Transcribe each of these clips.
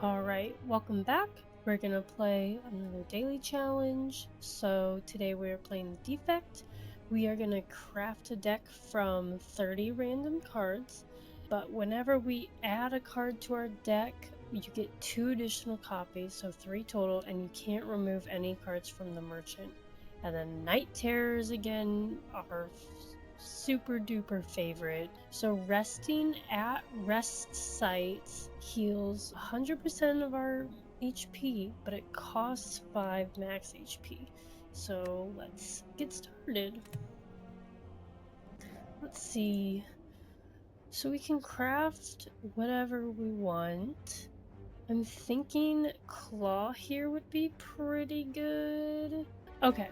Alright, welcome back. We're gonna play another daily challenge. So today we're playing Defect. We are gonna craft a deck from 30 random cards, but whenever we add a card to our deck, you get 2 additional copies, so 3 total, and you can't remove any cards from the merchant. And then Night Terrors again are super duper favorite. So resting at rest sites heals 100% of our HP, but it costs 5 max HP. So let's get started. Let's see. So we can craft whatever we want. I'm thinking Claw here would be pretty good. Okay.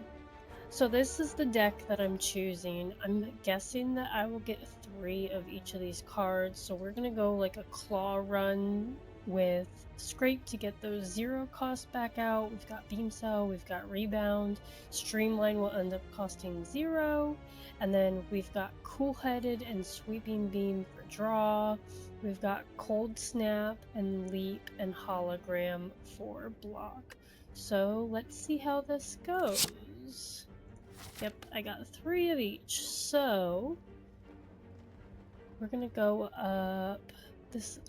So this is the deck that I'm choosing. I'm guessing that I will get 3 of each of these cards. So we're gonna go like a claw run with Scrape to get those 0 cost back out. We've got Beam Cell, we've got Rebound. Streamline will end up costing 0. And then we've got Cool Headed and Sweeping Beam for draw. We've got Cold Snap and Leap and Hologram for block. So let's see how this goes. Yep, I got 3 of each, so we're gonna go up this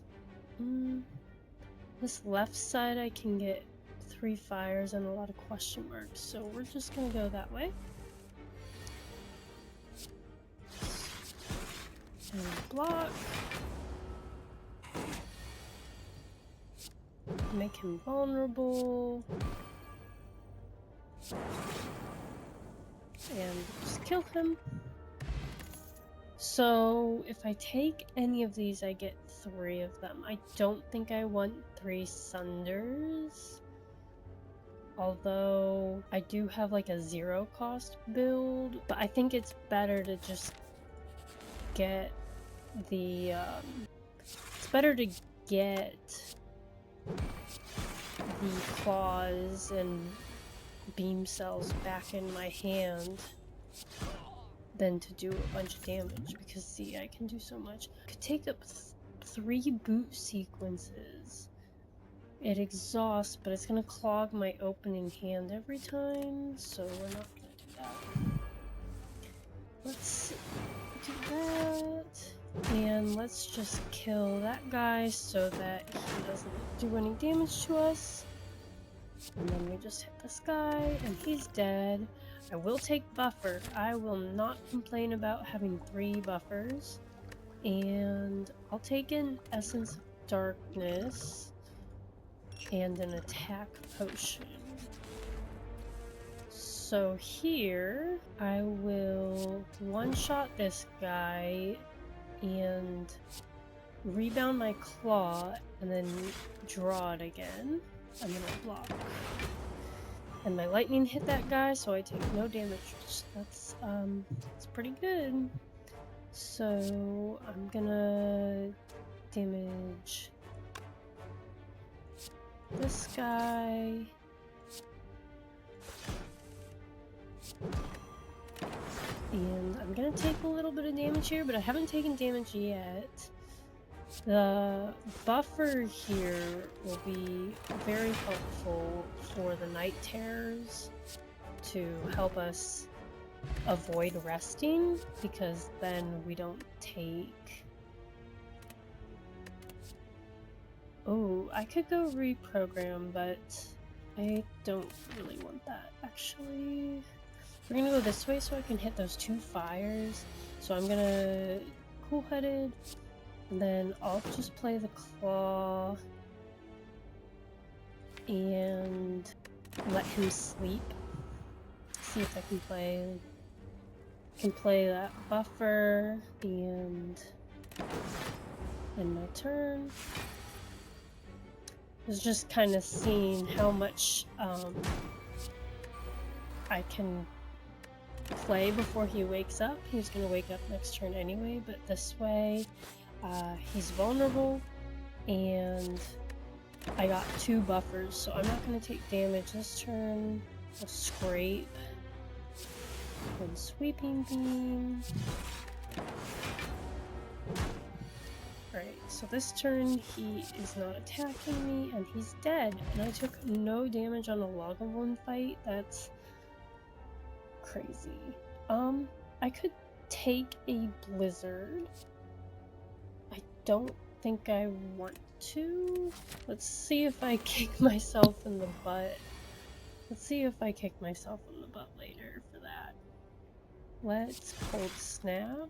this left side. I can get 3 fires and a lot of question marks, so we're just gonna go that way. And block. Make him vulnerable. And just kill him. So if I take any of these, I get 3 of them. I don't think I want 3 Sunders. Although I do have like a 0 cost build, but I think it's better to just get the it's better to get the claws and beam cells back in my hand than to do a bunch of damage, because see, I can do so much. I could take up 3 boot sequences. It exhausts, but it's gonna clog my opening hand every time, so we're not gonna do that. Let's do that, and let's just kill that guy so that he doesn't do any damage to us. And then we just hit this guy, and he's dead. I will take buffer. I will not complain about having 3 buffers. And I'll take an Essence of Darkness and an attack potion. So here, I will one-shot this guy and rebound my claw and then draw it again. I'm gonna block. And my lightning hit that guy, so I take no damage. That's pretty good. So I'm gonna damage this guy. And I'm gonna take a little bit of damage here, but I haven't taken damage yet. The buffer here will be very helpful for the Night Terrors to help us avoid resting, because then we don't take... Oh, I could go reprogram, but I don't really want that, actually. We're gonna go this way so I can hit those 2 fires. So I'm gonna Cool-Headed, and then I'll just play the claw and let him sleep. See if I can play that buffer and end my turn. I was just kind of seeing how much I can play before he wakes up. He's gonna wake up next turn anyway, but this way he's vulnerable, and I got 2 buffers, so I'm not going to take damage this turn. I'll Scrape and Sweeping Beam. Alright, so this turn he is not attacking me and he's dead. And I took no damage on a Lagavulin fight. That's crazy. I could take a Blizzard. I don't think I want to. Let's see if I kick myself in the butt. Let's see if I kick myself in the butt later for that. Let's Cold Snap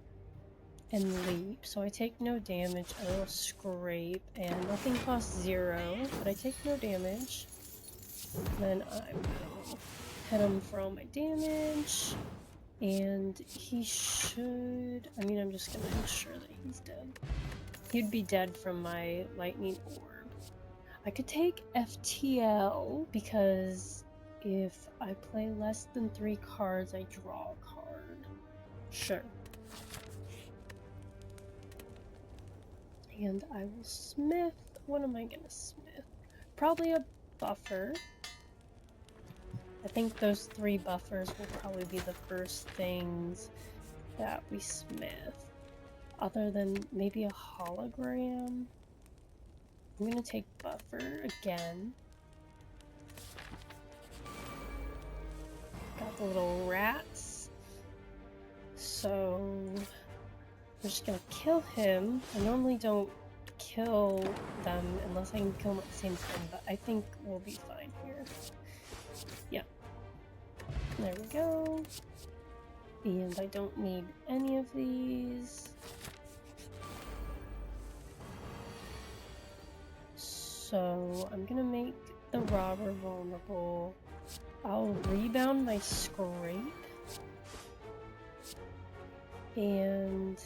and Leap. So I take no damage. I will Scrape, and nothing costs 0, but I take no damage. Then I will hit him for all my damage. And he should... I mean, I'm just gonna ensure that he's dead. He'd be dead from my Lightning Orb. I could take FTL, because if I play less than 3 cards, I draw a card. Sure. And I will Smith. What am I gonna Smith? Probably a Buffer. I think those 3 buffers will probably be the first things that we Smith. Other than maybe a Hologram. I'm gonna take Buffer again. Got the little rats. So I'm just gonna kill him. I normally don't kill them unless I can kill them at the same time, but I think we'll be fine here. Yeah. There we go. And I don't need any of these. So I'm gonna make the Robber vulnerable. I'll rebound my Scrape. And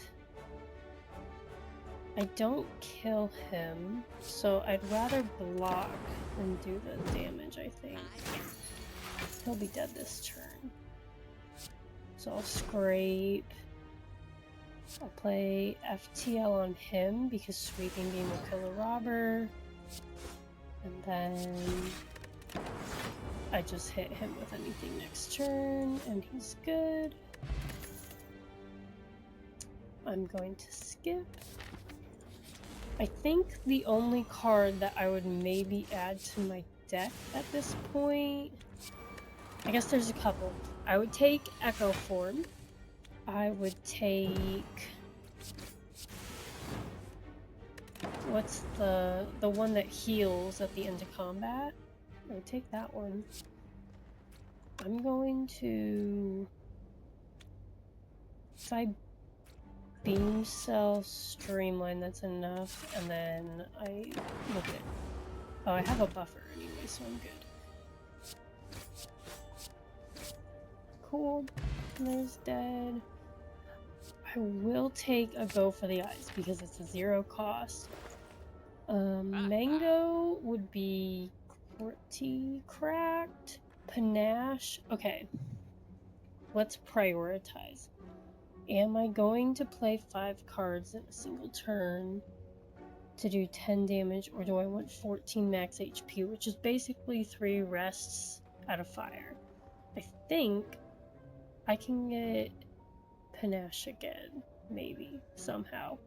I don't kill him, so I'd rather block than do the damage, I think. He'll be dead this turn. So I'll Scrape. I'll play FTL on him because Sweeping Beam will kill a Robber. And then I just hit him with anything next turn, and he's good. I'm going to skip. I think the only card that I would maybe add to my deck at this point... I guess there's a couple. I would take Echo Form. I would take... What's the one that heals at the end of combat? I would take that one. I'm going to... If I Beam Cell Streamline, that's enough, and then I look at... Oh, I have a buffer anyway, so I'm good. Cool. There's dead. I will take a Go for the Eyes because it's a 0 cost. Mango would be pretty cracked. Panache. Okay. Let's prioritize. Am I going to play 5 cards in a single turn to do 10 damage, or do I want 14 max HP, which is basically 3 rests out of fire? I think I can get Panache again, maybe, somehow.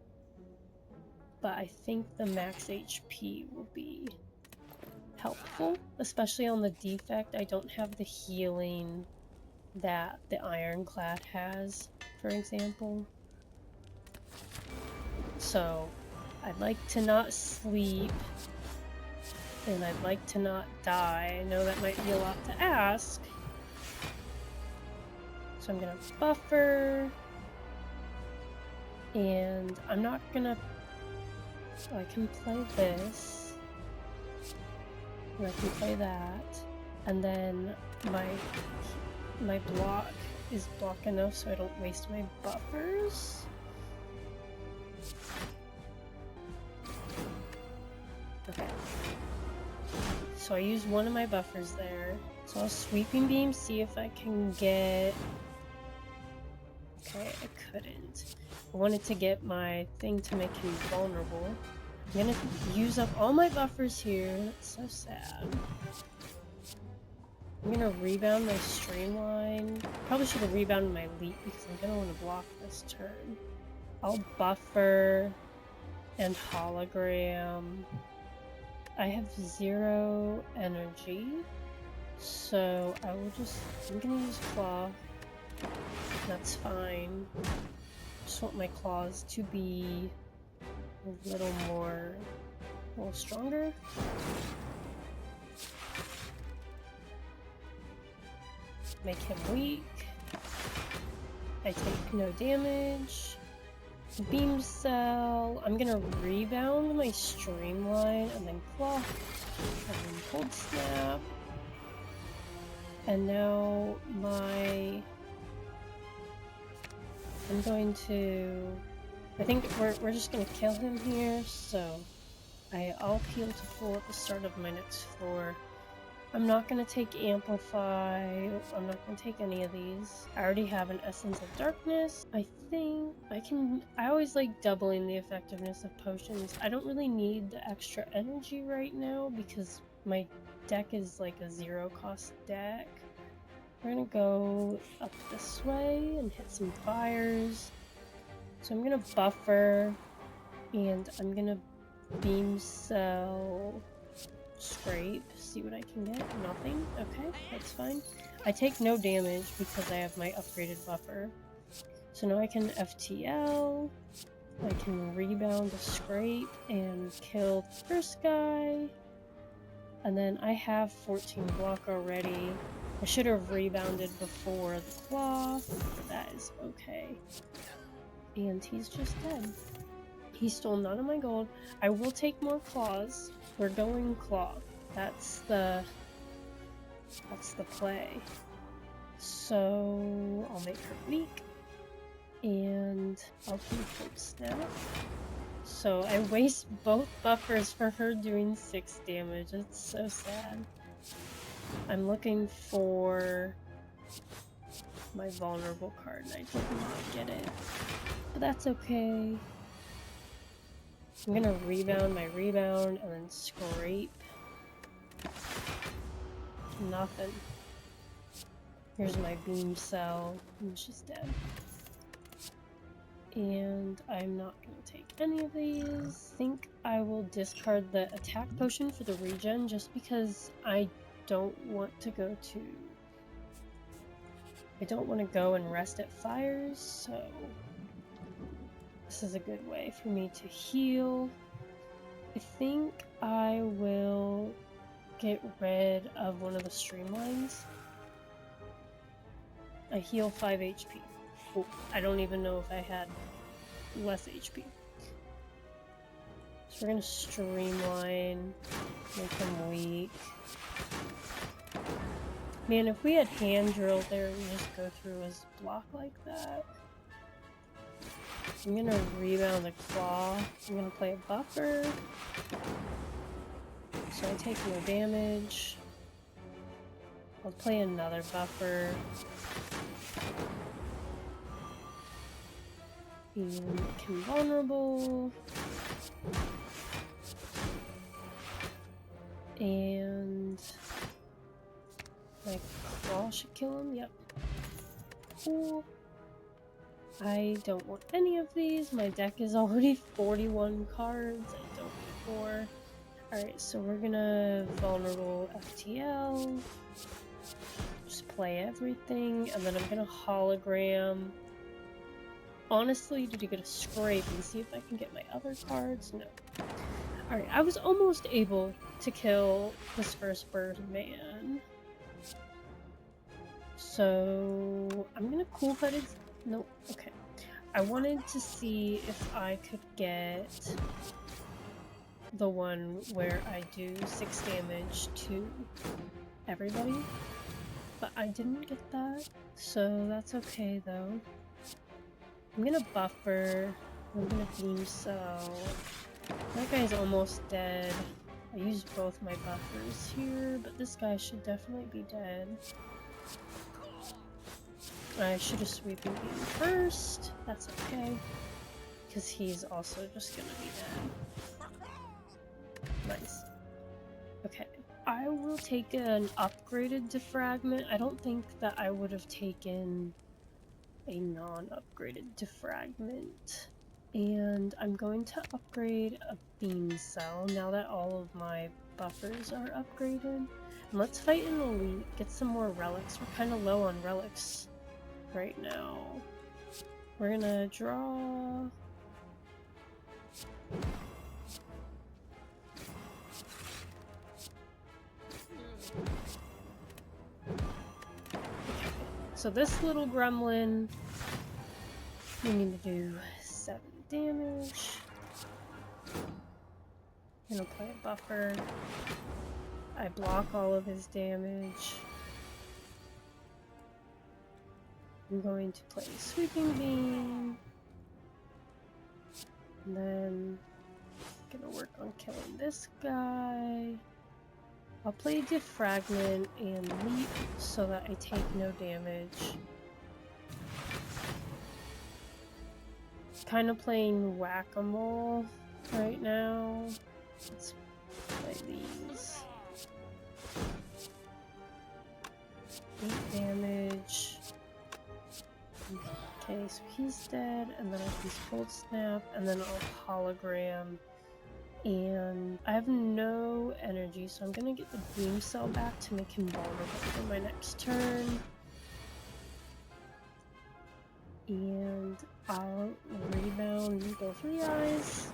But I think the max HP will be helpful, especially on the Defect. I don't have the healing that the Ironclad has, for example. So I'd like to not sleep, and I'd like to not die. I know that might be a lot to ask. So I'm gonna buffer, and I'm not gonna... So I can play this, and I can play that, and then my block is block enough so I don't waste my buffers. Okay. So I use one of my buffers there. So I'll Sweeping Beam, see if I can get... Okay, I couldn't. I wanted to get my thing to make him vulnerable. I'm gonna use up all my buffers here. That's so sad. I'm gonna rebound my Streamline. Probably should have rebounded my Leap because I'm gonna want to block this turn. I'll buffer. and hologram. I have 0 energy, so I'm gonna use claw. That's fine. Just want my claws to be a little stronger. Make him weak. I take no damage. Beam cell. I'm gonna rebound my streamline and then claw and then cold snap. And now I'm going to. I think we're just gonna kill him here. So I'll heal to full at the start of my next floor. I'm not going to take Amplify, I'm not going to take any of these. I already have an Essence of Darkness. I think I always like doubling the effectiveness of potions. I don't really need the extra energy right now because my deck is like a 0 cost deck. We're going to go up this way and hit some fires. So I'm going to buffer and I'm going to beam cell. Scrape, see what I can get. Nothing. Okay, that's fine. I take no damage because I have my upgraded buffer. So now I can FTL. I can rebound the scrape and kill the first guy. And then I have 14 block already. I should have rebounded before the claw, but that is okay. And he's just dead. He stole none of my gold. I will take more claws. We're going claw. That's the play. So I'll make her weak, and I'll do cold snap. So I waste both buffers for her doing 6 damage. It's so sad. I'm looking for my vulnerable card, and I did not get it. But that's okay. I'm gonna rebound my rebound and then scrape. Nothing. Here's my beam cell, and she's dead. And I'm not gonna take any of these. I think I will discard the attack potion for the regen just because I don't want to go and rest at fires, so this is a good way for me to heal. I think I will get rid of one of the streamlines. I heal 5 HP. Oh, I don't even know if I had less HP. So we're gonna streamline, make him weak. Man, if we had hand drilled there, we just go through his block like that. I'm gonna rebound the claw. I'm gonna play a buffer. So I take no damage. I'll play another buffer. And make him vulnerable. And my claw should kill him. Yep. Cool. I don't want any of these. My deck is already 41 cards. I don't need more. Alright, so we're gonna vulnerable FTL. Just play everything. And then I'm gonna hologram. Honestly, did you get a scrape and see if I can get my other cards? No. Alright, I was almost able to kill this first bird man. So I'm gonna cool-headed. Nope. Okay. I wanted to see if I could get the one where I do 6 damage to everybody, but I didn't get that, so that's okay though. I'm gonna buffer. I'm gonna beam cell. That guy's almost dead. I used both my buffers here, but this guy should definitely be dead. I should have sweeping beam first. That's okay, because he's also just gonna be dead. Nice. Okay, I will take an upgraded defragment. I don't think that I would have taken a non-upgraded defragment. And I'm going to upgrade a beam cell now that all of my buffers are upgraded. And let's fight an elite, get some more relics. We're kind of low on relics right now. We're gonna draw... So this little gremlin, we need to do 7 damage. I'm gonna play a buffer. I block all of his damage. I'm going to play Sweeping Beam. And then I'm gonna work on killing this guy. I'll play Defragment and Leap so that I take no damage. Kind of playing Whack-A-Mole right now. Let's play these. 8 damage. Okay, so he's dead, and then I can Cold Snap, and then I'll Hologram. And I have no energy, so I'm gonna get the Beam Cell back to make him vulnerable for my next turn. And I'll Rebound and go for the eyes,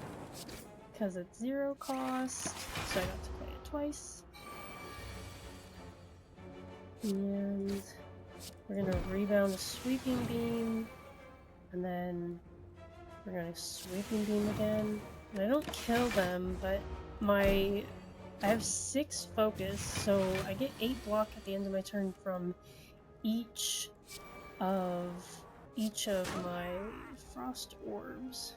because it's 0 cost, so I got to play it twice. And we're gonna Rebound a Sweeping Beam, and then we're gonna Sweeping Beam again. And I don't kill them, but I have 6 focus, so I get 8 block at the end of my turn from each of my frost orbs.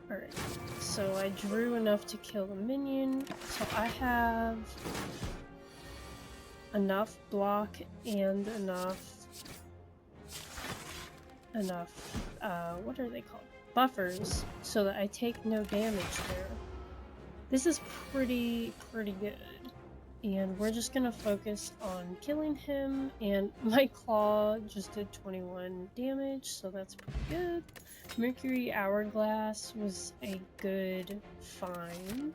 Alright, so I drew enough to kill the minion, so I have enough block and enough, what are they called? Buffers, so that I take no damage there. This is pretty good. And we're just gonna focus on killing him, and my claw just did 21 damage, so that's pretty good. Mercury Hourglass was a good find.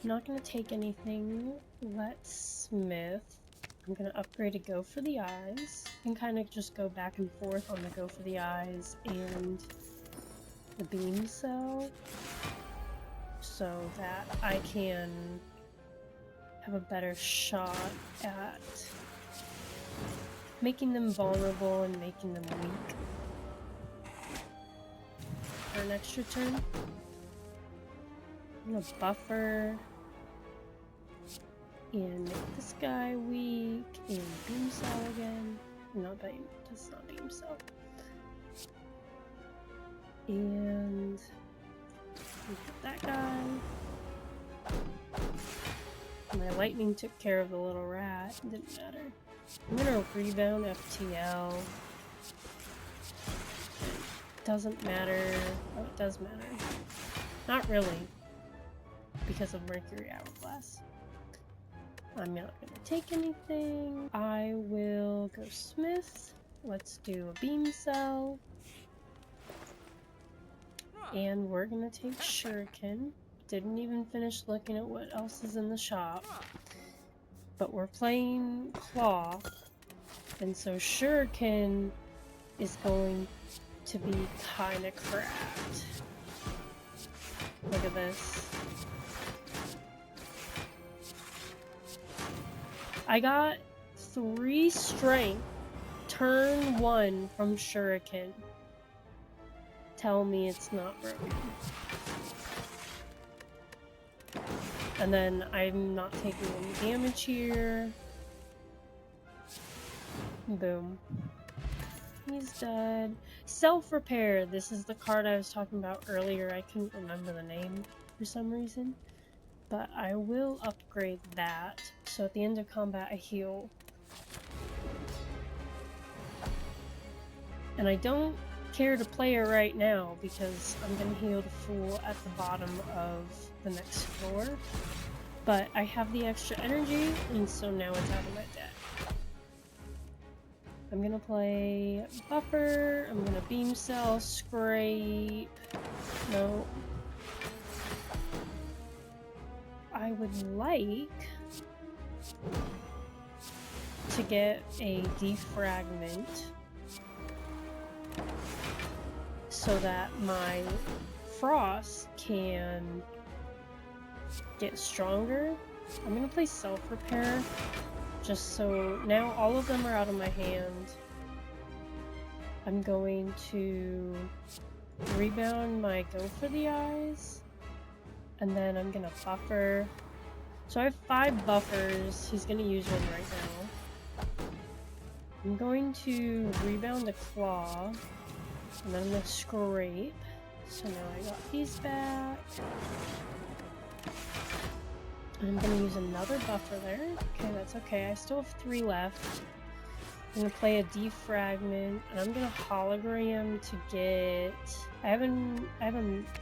I'm not gonna take anything. Let's Smith. I'm gonna upgrade to Go for the Eyes, and kind of just go back and forth on the Go for the Eyes and the Beam Cell, so that I can have a better shot at making them vulnerable and making them weak for an extra turn. I'm gonna buffer and make this guy weak and Beam Cell again. No, that's not Beam Cell. And we hit that guy. My lightning took care of the little rat. It didn't matter. I'm gonna Rebound FTL. It doesn't matter. Oh, it does matter. Not really. Because of Mercury Hourglass. I'm not gonna take anything. I will go Smith. Let's do a Beam Cell. And we're gonna take Shuriken. Didn't even finish looking at what else is in the shop. But we're playing Claw. And so Shuriken is going to be kinda cracked. Look at this. I got 3 strength turn 1 from Shuriken. Tell me it's not broken. And then I'm not taking any damage here. Boom. He's dead. Self-repair. This is the card I was talking about earlier. I couldn't remember the name for some reason. But I will upgrade that. So at the end of combat, I heal. And I don't care to play her right now because I'm going to heal the fool at the bottom of the next floor. But I have the extra energy, and so now it's out of my deck. I'm gonna play Buffer, I'm gonna Beam Cell, Scrape. No. I would like to get a Defragment so that my Frost can get stronger. I'm gonna play Self-Repair, just so now all of them are out of my hand. I'm going to rebound my Go for the Eyes, and then I'm gonna Buffer. So I have 5 buffers, he's gonna use one right now. I'm going to rebound the Claw, and then I'm gonna Scrape. So now I got these back. And I'm gonna use another buffer there. Okay, that's okay. I still have 3 left. I'm gonna play a Defragment, and I'm gonna Hologram to get... I have an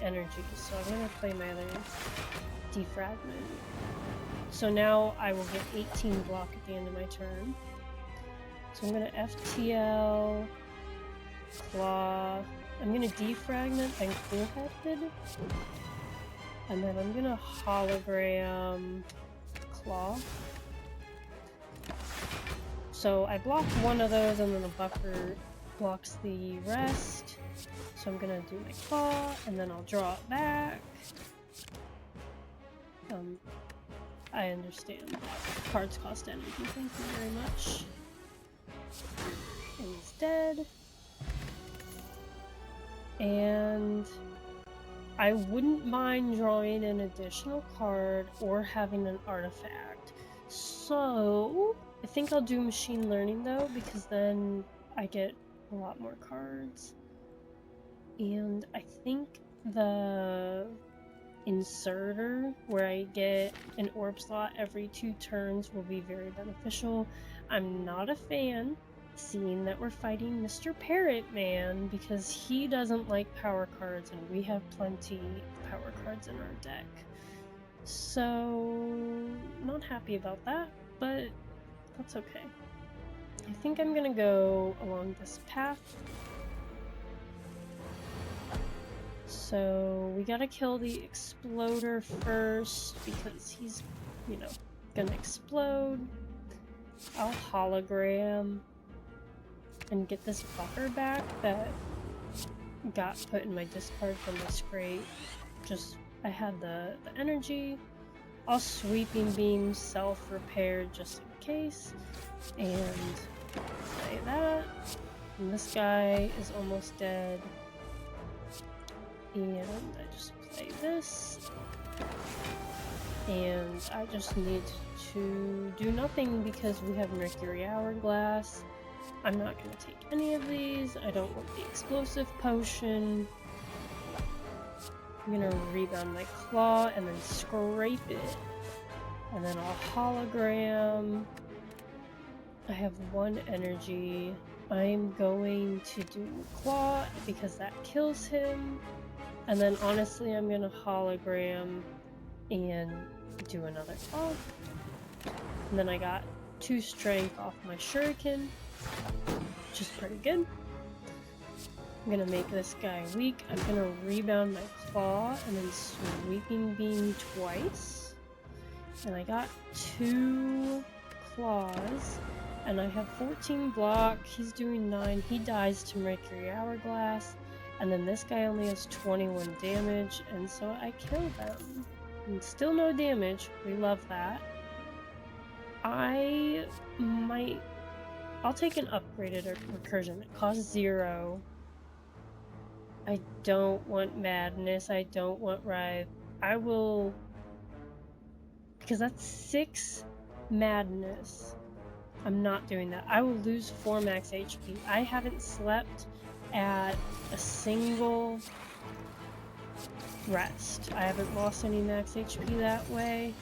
energy, so I'm gonna play my other Defragment. So now I will get 18 block at the end of my turn. So I'm gonna FTL, Claw. I'm gonna Defragment and Cool-Headed. And then I'm gonna Hologram Claw. So I block one of those, and then the buffer blocks the rest. So I'm gonna do my Claw, and then I'll draw it back. I understand. Cards cost energy, thank you very much. And he's dead. And I wouldn't mind drawing an additional card or having an artifact. So I think I'll do machine learning though, because then I get a lot more cards. And I think the inserter, where I get an orb slot every 2 turns, will be very beneficial. I'm not a fan, seeing that we're fighting Mr. Parrot Man, because he doesn't like power cards, and we have plenty of power cards in our deck. So, not happy about that, but that's okay. I think I'm gonna go along this path. So, we gotta kill the Exploder first, because he's, you know, gonna explode. I'll Hologram and get this buffer back that got put in my discard from the Scrape. Just, I had the energy. I'll Sweeping Beam, Self-Repair just in case, and play that. And this guy is almost dead. And I just play this. And I just need to do nothing because we have Mercury Hourglass. I'm not going to take any of these. I don't want the Explosive Potion. I'm going to rebound my Claw and then Scrape it. And then I'll Hologram. I have 1 energy. I'm going to do Claw because that kills him. And then honestly, I'm going to Hologram and do another Claw. And then I got 2 strength off my Shuriken, which is pretty good. I'm gonna make this guy weak. I'm gonna rebound my Claw and then Sweeping Beam twice. And I got 2 claws. And I have 14 block. He's doing 9. He dies to Mercury Hourglass. And then this guy only has 21 damage. And so I kill them. And still no damage. We love that. I'll take an upgraded recursion. It costs 0. I don't want Madness. I don't want Writhe. I will... because that's 6 Madness. I'm not doing that. I will lose 4 max HP. I haven't slept at a single rest. I haven't lost any max HP that way.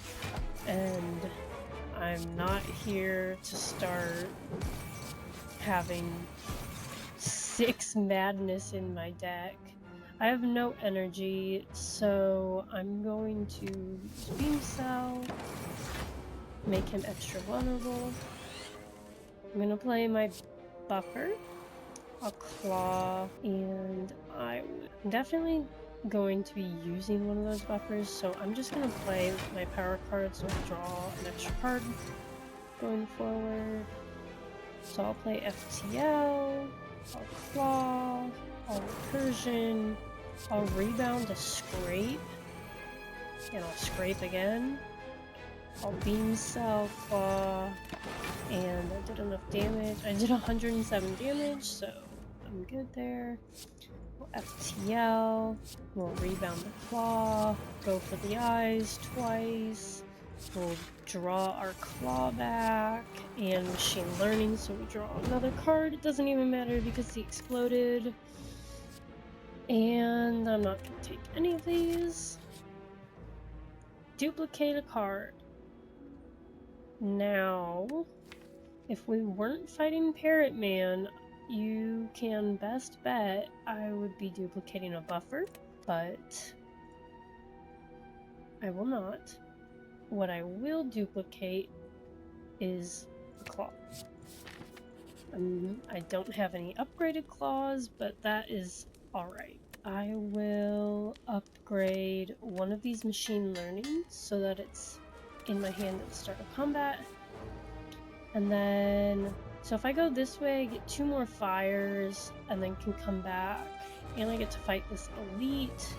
And I'm not here to start having 6 Madness in my deck. I have no energy, so I'm going to use Beam Cell, make him extra vulnerable. I'm gonna play my buffer, a claw, and I'm definitely going to be using one of those buffers, so I'm just gonna play with my power cards and draw an extra card going forward. So I'll play FTL, I'll claw, I'll recursion, I'll rebound to scrape, and I'll scrape again. I'll beam cell, claw, and I did enough damage. I did 107 damage, so I'm good there. We'll FTL, we'll rebound the claw, go for the eyes twice, we'll draw our claw back, and machine learning, so we draw another card. It doesn't even matter because he exploded. And I'm not going to take any of these. Duplicate a card. Now, if we weren't fighting Parrot Man, you can best bet I would be duplicating a buffer, but I will not. What I will duplicate is a claw. I don't have any upgraded claws, but that is alright. I will upgrade one of these machine learnings so that it's in my hand at the start of combat. And then, so if I go this way, I get 2 more fires, and then can come back, and I get to fight this elite,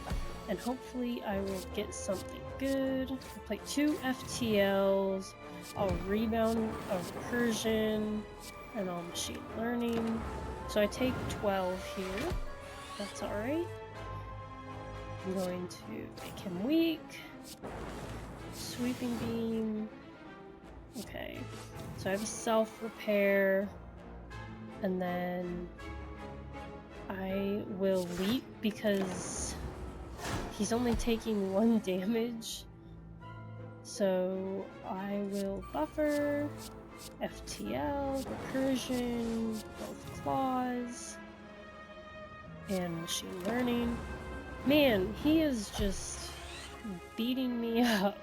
and hopefully I will get something good. I'll play 2 FTLs, I'll rebound a recursion, and I'll machine learning. So I take 12 here, that's alright. I'm going to make him weak, sweeping beam, okay. So I have a self-repair, and then I will leap because he's only taking 1 damage. So I will buffer, FTL, recursion, both claws, and machine learning. Man, he is just beating me up.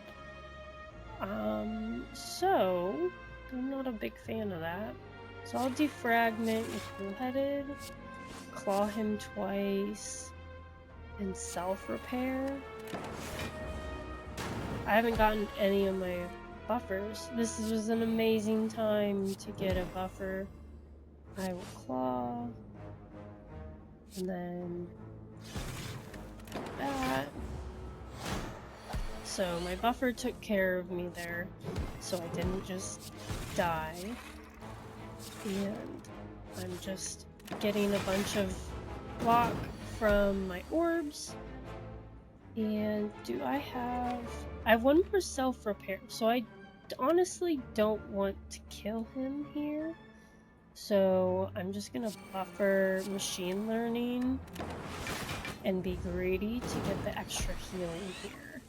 So I'm not a big fan of that. So I'll defragment with Bullheaded, claw him twice, and self-repair. I haven't gotten any of my buffers. This was an amazing time to get a buffer. I will claw, and then that. So my buffer took care of me there, so I didn't just die. And I'm just getting a bunch of block from my orbs. And do I have 1 more self-repair, so I honestly don't want to kill him here. So I'm just gonna buffer machine learning and be greedy to get the extra healing here.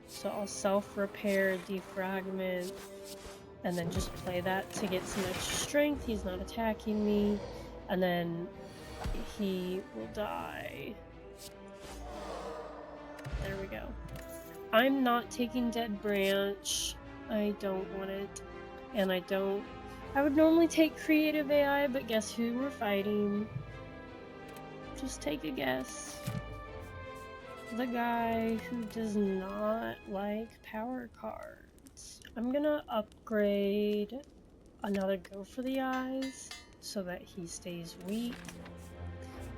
So I'll self-repair, defragment, and then just play that to get some extra strength. He's not attacking me, and then he will die. There we go. I'm not taking Dead Branch. I don't want it. And I would normally take Creative AI, but guess who we're fighting? Just take a guess. The guy who does not like power cards. I'm gonna upgrade another Go for the Eyes so that he stays weak.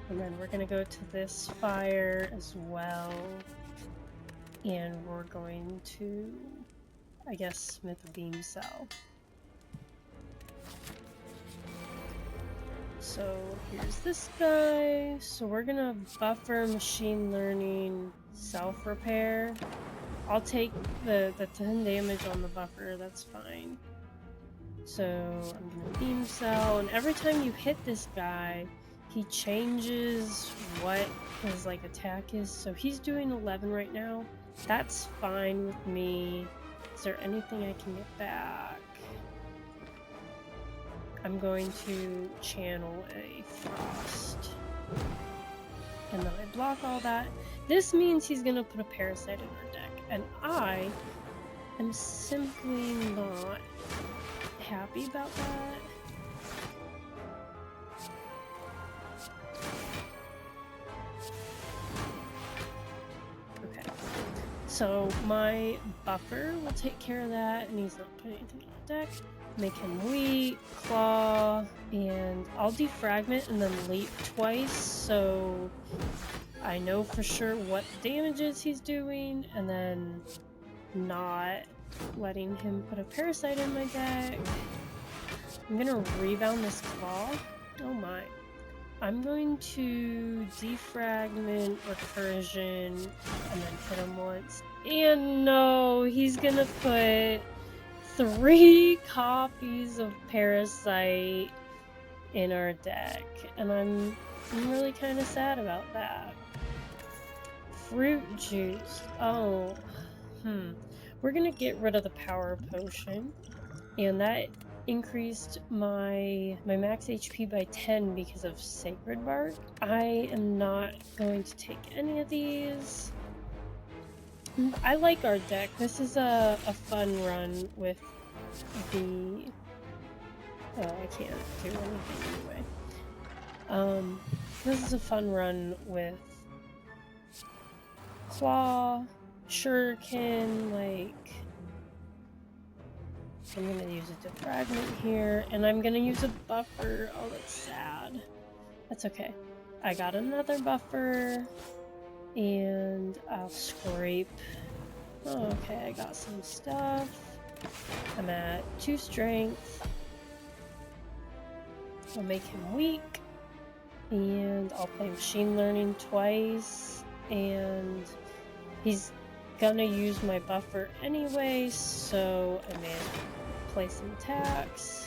And then we're gonna go to this fire as well. And we're going to, I guess, smith a beam cell. So here's this guy. So we're gonna buffer machine learning, self-repair. I'll take the 10 damage on the buffer, that's fine. So I'm gonna beam cell, and every time you hit this guy, he changes what his attack is. So he's doing 11 right now. That's fine with me. Is there anything I can get back? I'm going to channel a Frost. And then I block all that. This means he's gonna put a Parasite in our deck. And I am simply not happy about that. So my buffer will take care of that, and he's not putting anything on the deck. Make him weak, claw, and I'll defragment and then leap twice, so I know for sure what damages he's doing, and then not letting him put a parasite in my deck. I'm gonna rebound this claw. Oh my. I'm going to defragment recursion and then hit him once. And no, he's gonna put 3 copies of parasite in our deck, and I'm really kind of sad about that. Fruit juice. Oh, we're gonna get rid of the power potion, and that increased my max HP by 10 because of Sacred Bark. I am not going to take any of these. I like our deck. This is a fun run with the... Oh, I can't do anything anyway. This is a fun run with Claw, Shuriken, like... I'm gonna use a defragment here, and I'm gonna use a buffer. Oh, that's sad. That's okay. I got another buffer, and I'll scrape. Oh, okay, I got some stuff. I'm at 2 strength. I'll make him weak, and I'll play Machine Learning twice, and he's gonna use my buffer anyway, so I may as well play some attacks.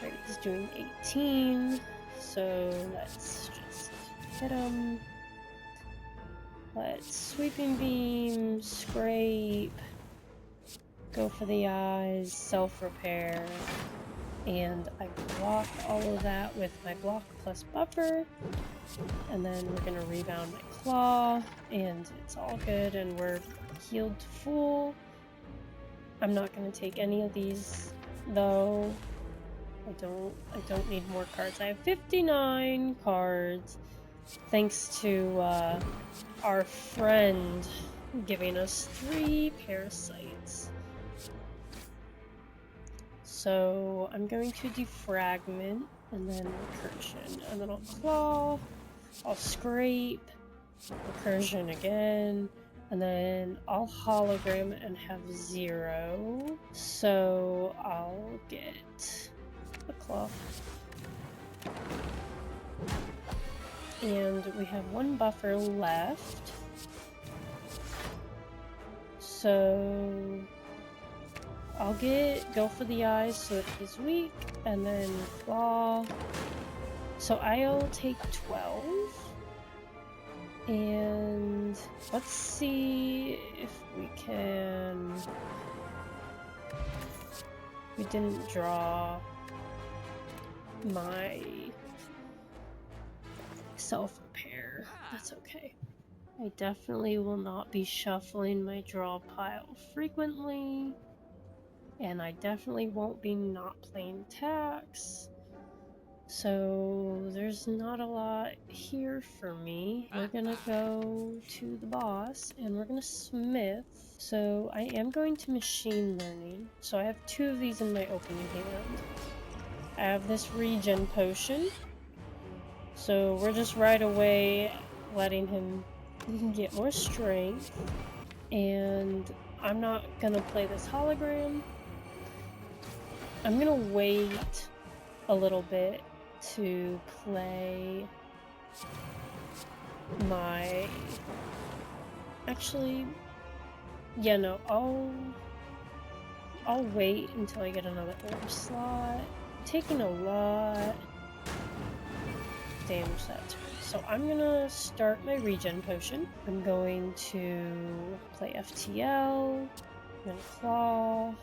Right, he's doing 18, so let's just hit him. Let's Sweeping Beam, Scrape, go for the eyes, self-repair, and I block all of that with my block plus buffer, and then we're gonna rebound my claw, and it's all good, and we're healed to full. I'm not gonna take any of these though. I don't need more cards. I have 59 cards, thanks to our friend giving us 3 parasites. So I'm going to defragment and then recursion, and then I'll claw, I'll scrape, recursion again, and then I'll hologram and have 0. So I'll get a claw. And we have 1 buffer left. So I'll go for the eyes so that he's weak, and then claw. So I'll take 12. And let's see if we can... We didn't draw my self-repair. That's okay. I definitely will not be shuffling my draw pile frequently. And I definitely won't be not playing tax. So there's not a lot here for me. We're gonna go to the boss, and we're gonna smith. So I am going to machine learning. So I have 2 of these in my opening hand. I have this regen potion. So we're just right away letting him get more strength. And I'm not gonna play this hologram. I'm gonna wait a little bit to play my... Actually, yeah, no, I'll wait until I get another orb slot. I'm taking a lot damage that turn. So I'm gonna start my regen potion. I'm going to play FTL, I'm gonna claw,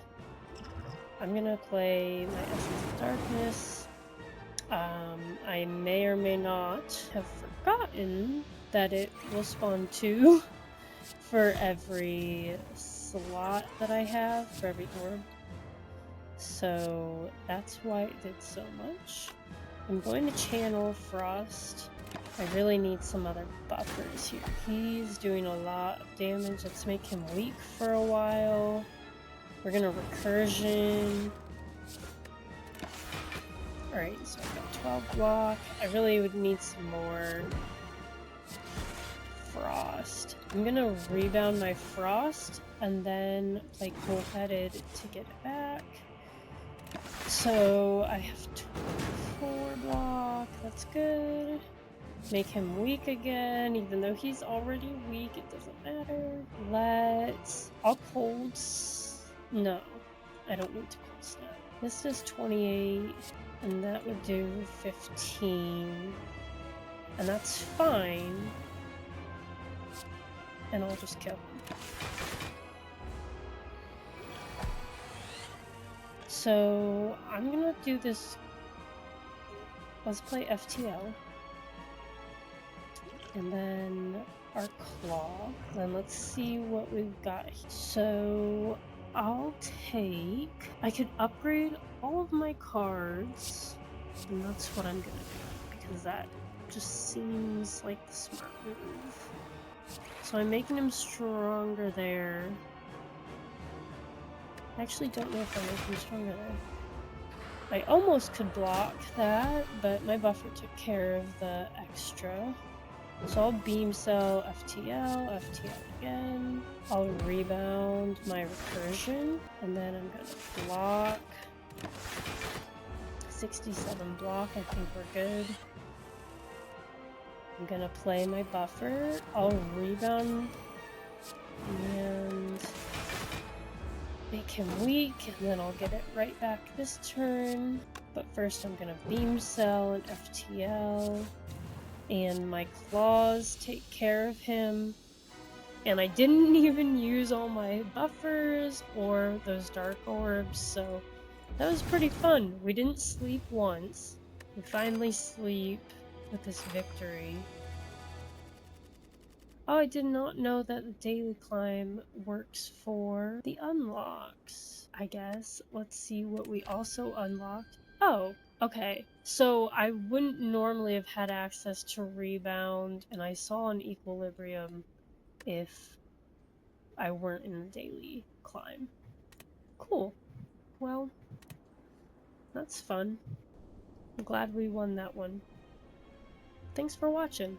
I'm gonna play my Essence of Darkness. I may or may not have forgotten that it will spawn 2 for every slot that I have, for every orb. So that's why it did so much. I'm going to channel Frost I really need some other buffers here. He's doing a lot of damage. Let's make him weak for a while. We're gonna recursion. Alright, so I've got 12 block. I really would need some more frost. I'm gonna rebound my frost and then play cool-headed to get it back. So I have 24 block, that's good. Make him weak again, even though he's already weak, it doesn't matter. I'll cold... No, I don't need to cold snap. This is 28, and that would do 15. And that's fine. And I'll just kill him. So, I'm gonna do this... Let's play FTL. And then our claw. Then let's see what we've got. So I'll take... I could upgrade all of my cards, and that's what I'm gonna do, because that just seems like the smart move. So I'm making him stronger there. I actually don't know if I make him stronger there. I almost could block that, but my buffer took care of the extra. So I'll beam cell, FTL, FTL again. I'll rebound my recursion, and then I'm gonna block. 67 block, I think we're good. I'm gonna play my buffer. I'll rebound and make him weak, and then I'll get it right back this turn. But first I'm gonna beam cell and FTL. And my claws take care of him. And I didn't even use all my buffers or those dark orbs, so that was pretty fun. We didn't sleep once. We finally sleep with this victory. Oh, I did not know that the daily climb works for the unlocks, I guess. Let's see what we also unlocked. Oh, okay. So I wouldn't normally have had access to rebound, and I saw an equilibrium if I weren't in the daily climb. Cool. Well, that's fun. I'm glad we won that one. Thanks for watching.